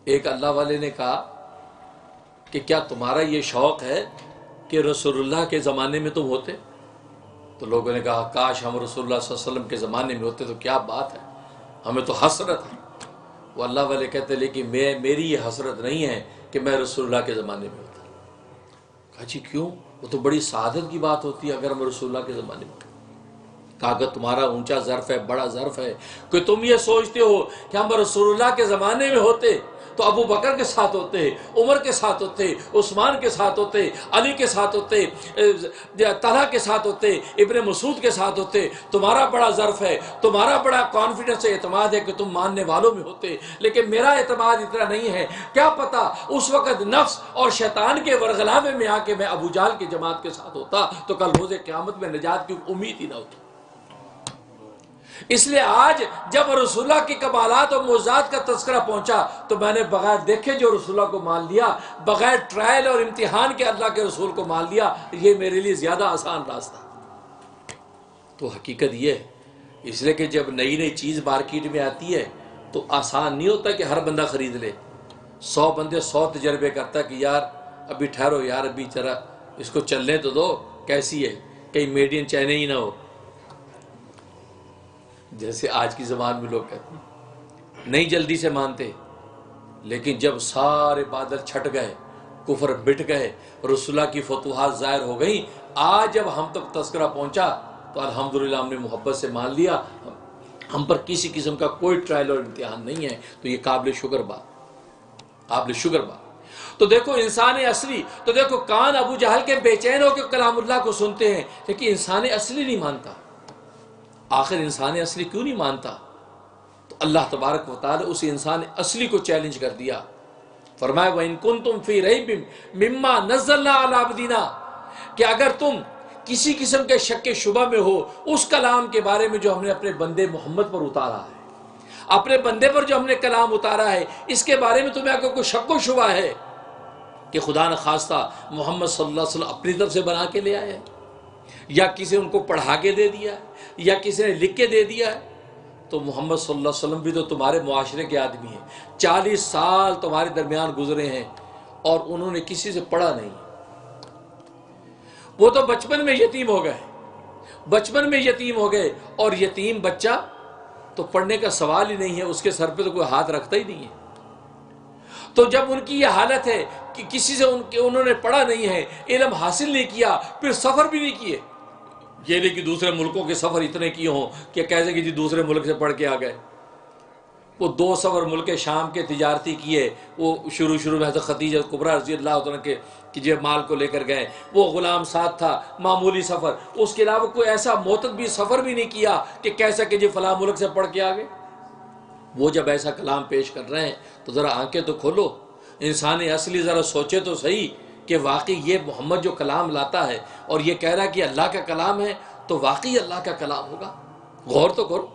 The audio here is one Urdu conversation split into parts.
ایک اللہ والے نے کہا کہ کیا تمہارا یہ شوق ہے کہ رسول اللہ کے زمانے میں تم ہوتے؟ تو لوگوں نے کہا کاش ہم رسول اللہ صلی اللہ علیہ وسلم کے زمانے میں ہوتے تو کیا بات ہے، ہمیں تو حسرت ہے۔ وہ اللہ والے کہتے ہیں لیکن میری یہ حسرت نہیں ہے کہ میں رسول اللہ کے زمانے میں ہوتا۔ کہا جی کیوں؟ وہ تو بڑی سعادت کی بات ہوتی ہے اگر ہم رسول اللہ کے زمانے میں ہوتے۔ کہا کہ تمہارا اونچا ظرف ہے، بڑا ظرف ہے کہ تم یہ سوچتے ہو کہ ہم رسول اللہ کے زمانے میں ہوتے تو ابو بکر کے ساتھ ہوتے، عمر کے ساتھ ہوتے، عثمان کے ساتھ ہوتے، علی کے ساتھ ہوتے، طلحہ کے ساتھ ہوتے، ابن مسعود کے ساتھ ہوتے۔ تمہارا بڑا ظرف ہے، تمہارا بڑا کانفیڈنس اعتماد ہے کہ تم ماننے والوں میں ہوتے، لیکن میرا اعتماد اتنا نہیں ہے۔ کیا پتا اس وقت نفس اور شیطان کے ورغلاوے میں آ کے میں ابو جہل کی جماعت کے ساتھ ہوتا تو کل روز قیامت میں نجات کی امید ہی نہ ہوتی۔ اس لیے آج جب رسول اللہ کی کمالات اور معجزات کا تذکرہ پہنچا تو میں نے بغیر دیکھے جو رسول اللہ کو مان لیا، بغیر ٹرائل اور امتحان کے اللہ کے رسول کو مان لیا، یہ میرے لیے زیادہ آسان راستہ۔ تو حقیقت یہ ہے، اس لیے کہ جب نئی نئی چیز مارکیٹ میں آتی ہے تو آسان نہیں ہوتا کہ ہر بندہ خرید لے۔ 100 بندے 100 تجربے کرتا کہ یار ابھی ٹھہرو یار، ابھی ذرا اس کو چلنے تو دو، کیسی ہے، کہیں میڈ ان چائنا ہی نہ ہو، جیسے آج کی زبان میں لوگ کہتے ہیں۔ نہیں جلدی سے مانتے، لیکن جب سارے بادل چھٹ گئے، کفر مٹ گئے، رسول اللہ کی فتوحات ظاہر ہو گئیں، آج جب ہم تک تذکرہ پہنچا تو الحمدللہ ہم نے محبت سے مان لیا، ہم پر کسی قسم کا کوئی ٹرائل اور امتحان نہیں ہے۔ تو یہ قابل شکر بات۔ تو دیکھو انسان اصلی، تو دیکھو کان ابو جہل کے بے چین ہو کے کلام اللہ کو سنتے ہیں، لیکن انسان اصلی نہیں مانتا۔ آخر انسان اصلی کیوں نہیں مانتا؟ تو اللہ تبارک و تعالی اس انسان اصلی کو چیلنج کر دیا، فرمایا وَإِن كُنتُمْ فِي رَيْبٍ مِّمَّا نَزَّلْنَا عَلَىٰ عَبْدِنَا، کہ اگر تم کسی قسم کے شک شبہ میں ہو اس کلام کے بارے میں جو ہم نے اپنے بندے محمد پر اتارا ہے، اپنے بندے پر جو ہم نے کلام اتارا ہے، اس کے بارے میں تمہیں اگر کوئی شک و شبہ ہے کہ خدا نخواستہ محمد صلی اللہ علیہ وسلم اپنی طرف سے بنا کے لے آئے ہیں، یا کسی ان کو پڑھا کے دے دیا ہے، یا کسی نے لکھ کے دے دیا ہے، تو محمد صلی اللہ علیہ وسلم بھی تو تمہارے معاشرے کے آدمی ہیں، 40 سال تمہارے درمیان گزرے ہیں اور انہوں نے کسی سے پڑھا نہیں۔ وہ تو بچپن میں یتیم ہو گئے، اور یتیم بچہ تو پڑھنے کا سوال ہی نہیں ہے، اس کے سر پہ تو کوئی ہاتھ رکھتا ہی نہیں ہے۔ تو جب ان کی یہ حالت ہے کہ کسی سے انہوں نے پڑھا نہیں ہے، علم حاصل نہیں کیا، پھر سفر بھی نہیں کیے، یہ نہیں کہ دوسرے ملکوں کے سفر اتنے کیے ہوں کہ کیسے کہ جی دوسرے ملک سے پڑھ کے آ گئے۔ وہ 2 سفر ملک شام کے تجارتی کیے، وہ شروع میں حضرت خدیجہ کبریٰ رضی اللہ عنہ کہ جو مال کو لے کر گئے، وہ غلام ساتھ تھا، معمولی سفر، اس کے علاوہ کوئی ایسا معتد بھی سفر بھی نہیں کیا کہ کیسا کہ جی فلاں ملک سے پڑھ کے آ گئے۔ وہ جب ایسا کلام پیش کر رہے ہیں تو ذرا آنکھیں تو کھولو، انسان اصلی ذرا سوچے تو صحیح کہ واقعی یہ محمد جو کلام لاتا ہے اور یہ کہہ رہا ہے کہ اللہ کا کلام ہے تو واقعی اللہ کا کلام ہوگا، غور تو کرو۔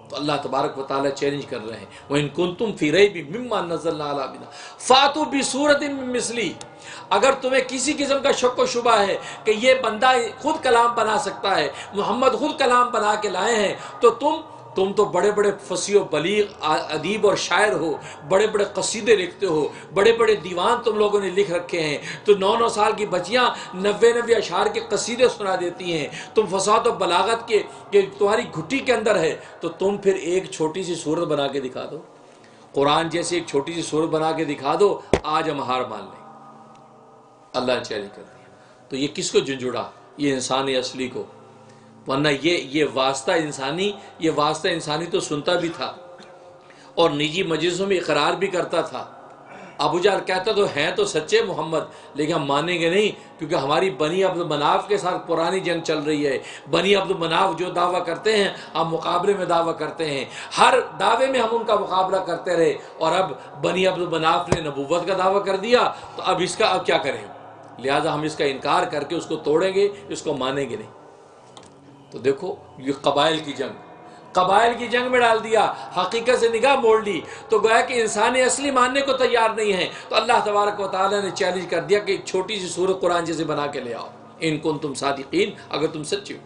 تو اللہ تبارک و تعالیٰ چیلنج کر رہے ہیں وَإِن كُنتُمْ فِي رَيْبٍ مِّمَّا نَزَّلْنَا عَلَىٰ عَبْدِنَا فَأْتُوا بِسُورَةٍ مِّن مِّثْلِهِ، اگر تمہیں کسی قسم کا شک و شبہ ہے کہ یہ بندہ خود کلام بنا سکتا ہے، محمد خود کلام بنا کے لائے ہیں، تو تم تو بڑے بڑے فصیح و بلیغ ادیب اور شاعر ہو، بڑے بڑے قصیدے لکھتے ہو، بڑے بڑے دیوان تم لوگوں نے لکھ رکھے ہیں، تو 9 سال کی بچیاں 90 اشعار کے قصیدے سنا دیتی ہیں، تم فصاحت و بلاغت کے تمہاری گھٹی کے اندر ہے، تو تم پھر ایک چھوٹی سی صورت بنا کے دکھا دو، قرآن جیسی ایک چھوٹی سی صورت بنا کے دکھا دو، آج ہم ہار مان لیں۔ اللہ نے چیلنج کر دیا۔ تو یہ کس کو جھنجھوڑا؟ یہ انسان اصلی کو، ورنہ یہ واسطہ انسانی تو سنتا بھی تھا اور نجی مجلسوں میں اقرار بھی کرتا تھا۔ ابو جہل کہتا تو ہیں تو سچے محمد، لیکن ہم مانیں گے نہیں، کیونکہ ہماری بنی عبد مناف کے ساتھ پرانی جنگ چل رہی ہے۔ بنی عبد مناف جو دعویٰ کرتے ہیں ہم مقابلے میں دعویٰ کرتے ہیں، ہر دعوے میں ہم ان کا مقابلہ کرتے رہے، اور اب بنی عبد مناف نے نبوت کا دعویٰ کر دیا تو اب کیا کریں؟ لہٰذا ہم اس کا انکار کر کے اس کو توڑیں گے، اس کو مانیں گے نہیں۔ تو دیکھو یہ قبائل کی جنگ میں ڈال دیا، حقیقت سے نگاہ موڑ لی، تو گویا کہ انسان اصلی ماننے کو تیار نہیں ہے، تو اللہ تبارک و تعالیٰ نے چیلنج کر دیا کہ ایک چھوٹی سی سورت قرآن جیسے بنا کے لے آؤ، ان کنتم صادقین، اگر تم سچے ہو۔